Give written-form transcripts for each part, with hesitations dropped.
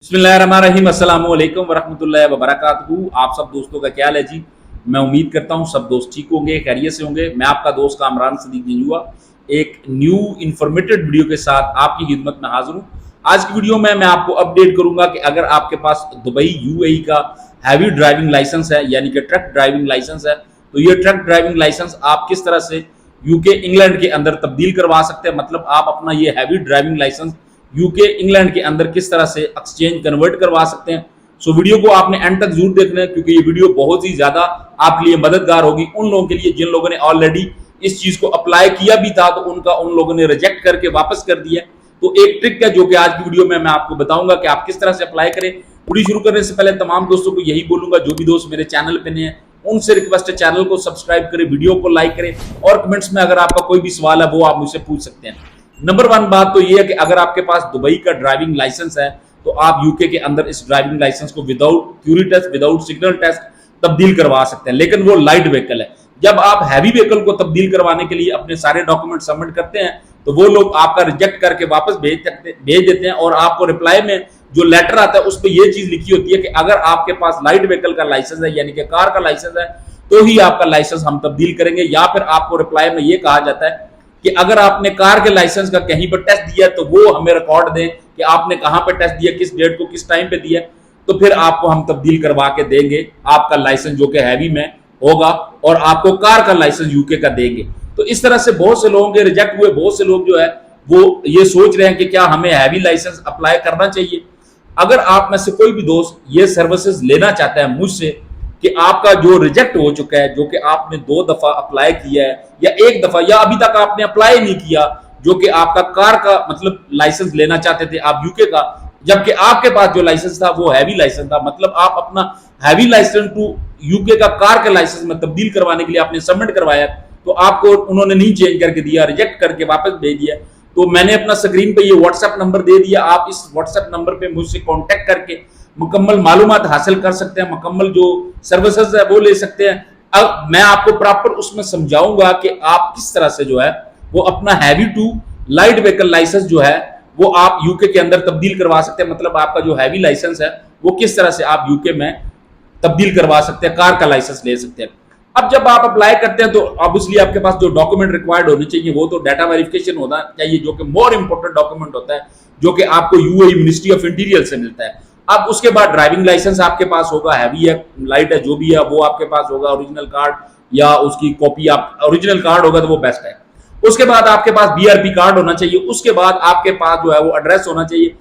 बिस्मिल्लाहिर्रहमानिर्रहीम, अस्सलाम वालेकुम वरहमतुल्लाहि वबरकातुहू। आप सब दोस्तों का क्या हाल है जी। मैं उम्मीद करता हूँ सब दोस्त ठीक होंगे, खैरियत से होंगे। मैं आपका दोस्त कामरान सदीक जंजुआ एक न्यू इन्फॉर्मेटिव वीडियो के साथ आपकी खिदमत में हाजिर हूँ। आज की वीडियो में मैं आपको अपडेट करूंगा कि अगर आपके पास दुबई यूएई का हैवी ड्राइविंग लाइसेंस है, यानी कि ट्रक ड्राइविंग लाइसेंस है, तो ये ट्रक ड्राइविंग लाइसेंस आप किस तरह से यूके इंग्लैंड के अंदर तब्दील करवा सकते हैं। मतलब आप अपना ये heavy driving licence UK England के अंदर किस तरह से एक्सचेंज कन्वर्ट करवा सकते हैं। सो वीडियो को आपने एंड तक जरूर देखना है, क्योंकि ये वीडियो बहुत ही ज्यादा आपके लिए मददगार होगी उन लोगों के लिए जिन लोगों ने ऑलरेडी इस चीज को अप्लाई किया भी था, तो उनका उन लोगों ने रिजेक्ट करके वापस कर दिया। तो एक ट्रिक है जो कि आज की वीडियो में मैं आपको बताऊंगा कि आप किस तरह से अप्लाई करें। वीडियो शुरू करने से पहले तमाम दोस्तों को यही बोलूंगा, जो भी दोस्त मेरे चैनल पे नए हैं उनसे रिक्वेस्ट है चैनल को सब्सक्राइब करें, वीडियो को लाइक करें और कमेंट्स में अगर आपका कोई भी सवाल है वो आप मुझसे पूछ सकते हैं। नंबर वन बात तो ये है कि अगर आपके पास दुबई का ड्राइविंग लाइसेंस है तो आप यूके के अंदर इस ड्राइविंग लाइसेंस को without theory test, without signal test तब्दील करवा सकते हैं। लेकिन वो लाइट व्हीकल है। जब आप हैवी व्हीकल को तब्दील करवाने के लिए अपने सारे डॉक्यूमेंट सबमिट करते हैं तो वो लोग आपका रिजेक्ट करके वापस भेज देते हैं, और आपको रिप्लाई में जो लेटर आता है उस पर यह चीज लिखी होती है कि अगर आपके पास लाइट व्हीकल का लाइसेंस है, यानी कि कार का लाइसेंस है, तो ही आपका लाइसेंस हम तब्दील करेंगे। या फिर आपको रिप्लाई में यह कहा जाता है कि अगर आपने कार के लाइसेंस का कहीं पर टेस्ट दिया तो वो हमें रिकॉर्ड दें कि आपने कहां पर टेस्ट दिया, किस डेट को, किस टाइम पे दिया, तो फिर आपको हम तब्दील करवा के देंगे आपका लाइसेंस जो कि हैवी में होगा, और आपको कार का लाइसेंस यूके का देंगे। तो इस तरह से बहुत से लोगों के रिजेक्ट हुए, बहुत से लोग जो है वो ये सोच रहे हैं कि क्या हमें हैवी लाइसेंस अप्लाई करना चाहिए। अगर आप में से कोई भी दोस्त ये सर्विसेज लेना चाहता है मुझसे कि आपका जो रिजेक्ट हो चुका है, जो कि आपने 2 दफा अप्लाई किया है या 1 दफा, या अभी तक आपने अप्लाई नहीं किया, जो कि आपका कार का मतलब लाइसेंस लेना चाहते थे आप यूके का, जबकि आपके पास जो लाइसेंस था वो हैवी लाइसेंस था, मतलब आप अपना हैवी लाइसेंस टू यूके का कार के लाइसेंस में तब्दील करवाने के लिए आपने सबमिट करवाया, तो आपको उन्होंने नहीं चेंज करके दिया, रिजेक्ट करके वापस भेज दिया। तो मैंने अपना स्क्रीन पे ये व्हाट्सएप नंबर दे दिया, आप इस व्हाट्सएप नंबर पे मुझसे कांटेक्ट करके मुकम्मल मालूमात हासिल कर सकते हैं, मुकम्मल जो सर्विसेज है वो ले सकते हैं। अब मैं आपको प्रॉपर उसमें समझाऊंगा कि आप किस तरह से जो है वो अपना heavy to light vehicle licence जो है वो आप यूके के अंदर तब्दील करवा सकते हैं। मतलब आपका जो हैवी लाइसेंस है वो किस तरह से आप यूके में तब्दील करवा सकते हैं, कार का लाइसेंस ले सकते हैं। अब जब आप अप्लाई करते हैं तो ऑब्वियसली आपके पास जो डॉक्यूमेंट रिक्वायर्ड होने चाहिए वो तो डाटा वेरिफिकेशन होना चाहिए, जो कि मोर इंपोर्टेंट डॉक्यूमेंट होता है, जो कि आपको यूएई मिनिस्ट्री ऑफ इंटीरियर से मिलता है। अब उसके बाद ड्राइविंग लाइसेंस आपके पास होगा, हैवी है, लाइट है, जो भी है वो आपके पास होगा, ओरिजिनल कार्ड या उसकी कॉपी, आप ओरिजिनल कार्ड होगा तो वो बेस्ट है। उसके बाद आपके पास बीआरपी कार्ड होना चाहिए, उसके बाद आपके पास जो है वो एड्रेस होना चाहिए,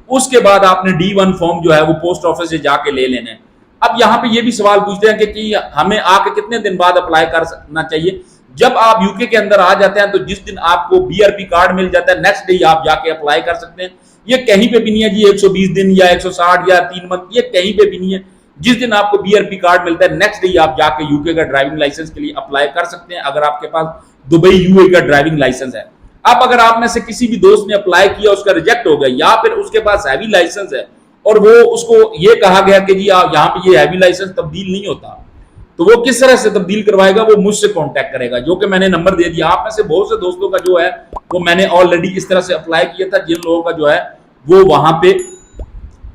उसके बाद आपने D1 फॉर्म जो है वो पोस्ट ऑफिस से जाके ले लेना है। अब यहाँ पे ये भी सवाल पूछते हैं कि हमें आके कितने दिन बाद अप्लाई करना चाहिए। जब आप यूके के अंदर आ जाते हैं तो जिस दिन आपको बीआरपी कार्ड मिल जाता है नेक्स्ट डे आप जाके अप्लाई कर सकते हैं। ये कहीं पे भी नहीं है जी 120 दिन या 160 या 3 मंथ, ये कहीं पे भी नहीं है। जिस दिन आपको बीआरपी कार्ड मिलता है नेक्स्ट डे आप जाके यूके का ड्राइविंग लाइसेंस के लिए अप्लाई कर सकते हैं, अगर आपके पास दुबई यूए का ड्राइविंग लाइसेंस है। अब अगर आप में से किसी भी दोस्त ने अप्लाई किया, उसका रिजेक्ट हो गया, या फिर उसके पास हैवी लाइसेंस है और वो उसको ये कहा गया कि जी आप यहाँ पे ये हैवी लाइसेंस तब्दील नहीं होता, तो वो किस तरह से तब्दील करवाएगा, वो मुझसे कांटेक्ट करेगा, जो कि मैंने नंबर दे दिया। आप में से बहुत से दोस्तों का जो है वो मैंने ऑलरेडी इस तरह से अप्लाई किया था, जिन लोगों का जो है वो वहां पे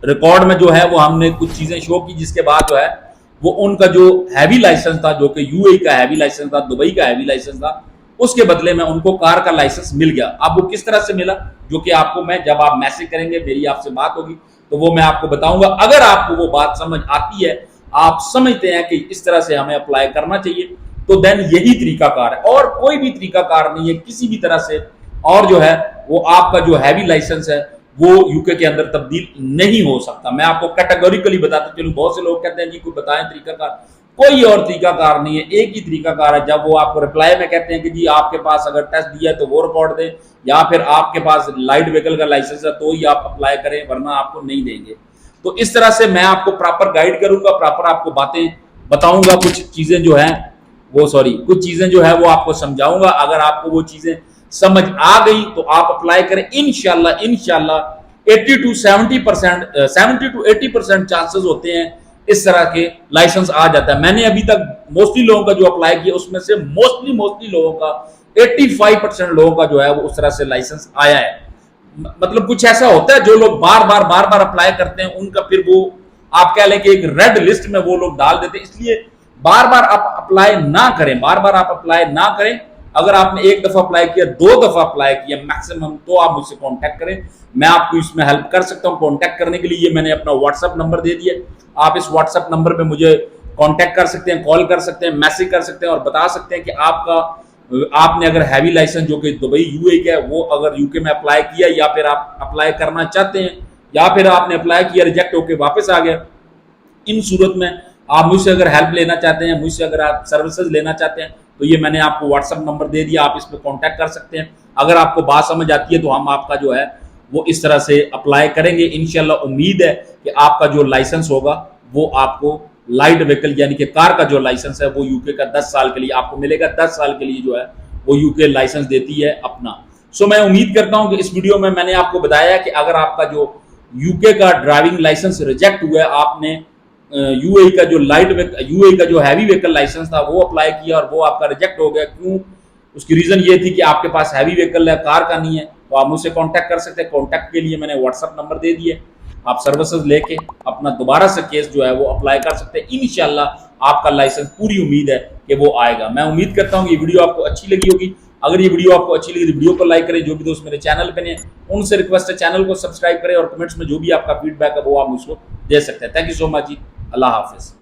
रिकॉर्ड में जो है वो हमने कुछ चीजें शो की, जिसके बाद जो है वो उनका जो हैवी लाइसेंस था, जो कि यूएई का हैवी लाइसेंस था, दुबई का हैवी लाइसेंस था, उसके बदले में उनको कार का लाइसेंस मिल गया। अब वो किस तरह से मिला, जो कि आपको मैं जब आप मैसेज करेंगे, मेरी आपसे बात होगी तो वो मैं आपको बताऊंगा। अगर आपको वो बात समझ आती है, आप समझते हैं कि इस तरह से हमें अप्लाई करना चाहिए, तो देन यही तरीकाकार है, और कोई भी तरीकाकार नहीं है किसी भी तरह से। और जो है वो आपका जो हैवी लाइसेंस है वो यूके के अंदर तब्दील नहीं हो सकता। मैं आपको कैटेगोरिकली बताता चलूं, बहुत से लोग कहते हैं जी कोई बताएं तरीकाकार, कोई और तरीकाकार नहीं है, एक ही तरीकाकार है। जब वो आपको रिप्लाई में कहते हैं कि जी आपके पास अगर टेस्ट दिया है तो वो रिकॉर्ड दें, या फिर आपके पास लाइट व्हीकल का लाइसेंस है तो ही आप अप्लाई करें, वरना आपको नहीं देंगे। तो इस तरह से मैं आपको प्रॉपर गाइड करूंगा, प्रॉपर आपको बातें बताऊंगा, कुछ चीजें जो है वो कुछ चीजें जो है वो आपको समझाऊंगा। अगर आपको वो चीजें समझ आ गई तो आप अप्लाई करें। इंशाल्लाह 80 to 80% चांसेस होते हैं इस तरह के लाइसेंस आ जाता है। मैंने अभी तक मोस्टली लोगों का जो अप्लाई किया उसमें से मोस्टली लोगों का 85% लोगों का जो है वो उस तरह से लाइसेंस आया है। मतलब कुछ ऐसा होता है जो लोग बार बार अप्लाई करते हैं, उनका फिर वो आप कह लें कि एक रेड लिस्ट में वो लोग डाल देते हैं। इसलिए बार बार आप अप्लाई ना करें, बार बार आप अप्लाई ना करें। अगर आपने एक दफा अप्लाई किया, दो दफा अप्लाई किया मैक्सिमम, तो आप मुझसे कांटेक्ट करें, मैं आपको इसमें हेल्प कर सकता हूं। कांटेक्ट करने के लिए ये मैंने अपना व्हाट्सएप नंबर दे दिया, आप इस व्हाट्सएप नंबर पे मुझे कांटेक्ट कर सकते हैं, कॉल कर सकते हैं, मैसेज कर सकते हैं और बता सकते हैं कि आपने अगर हैवी लाइसेंस जो कि दुबई यूएई का है वो अगर यूके में अप्लाई किया, या फिर आप अप्लाई करना चाहते हैं, या फिर आपने अप्लाई किया रिजेक्ट होकर वापस आ गया, इन सूरत में आप मुझसे अगर हेल्प लेना चाहते हैं, मुझसे अगर आप सर्विसेज लेना चाहते हैं, तो ये मैंने आपको व्हाट्सएप नंबर दे दिया, आप इस पर कॉन्टैक्ट कर सकते हैं। अगर आपको बात समझ आती है तो हम आपका जो है वो इस तरह से अप्लाई करेंगे। इंशाल्लाह उम्मीद है कि आपका जो लाइसेंस होगा वो आपको लाइट व्हीकल यानी कि कार का जो लाइसेंस है वो यूके का 10 साल के लिए आपको मिलेगा। 10 साल के लिए जो है वो यूके लाइसेंस देती है अपना। सो मैं उम्मीद करता हूं कि इस वीडियो में मैंने आपको बताया कि अगर आपका जो यूके का ड्राइविंग लाइसेंस रिजेक्ट हुआ है, आपने यूएई का जो यूएई का जो हैवी व्हीकल लाइसेंस था वो अप्लाई किया और वो आपका रिजेक्ट हो गया, क्यों? उसकी रीजन ये थी कि आपके पास हैवी व्हीकल है, कार का नहीं है। तो आप मुझसे कांटेक्ट कर सकते हैं। कांटेक्ट के लिए मैंने व्हाट्सएप नंबर दे दिए, आप सर्विसेज लेके अपना दोबारा से केस जो है वो अप्लाई कर सकते हैं। इंशाल्लाह आपका लाइसेंस, पूरी उम्मीद है कि वो आएगा। मैं उम्मीद करता हूँ ये वीडियो आपको अच्छी लगी होगी। अगर ये वीडियो आपको अच्छी लगी तो वीडियो को लाइक करें। जो भी दोस्त मेरे चैनल पे हैं उनसे रिक्वेस्ट है चैनल को सब्सक्राइब करें और कमेंट्स में जो भी आपका फीडबैक है वो आप मुझको दे सकते हैं। Thank you so much ji, अल्लाह हाफिज।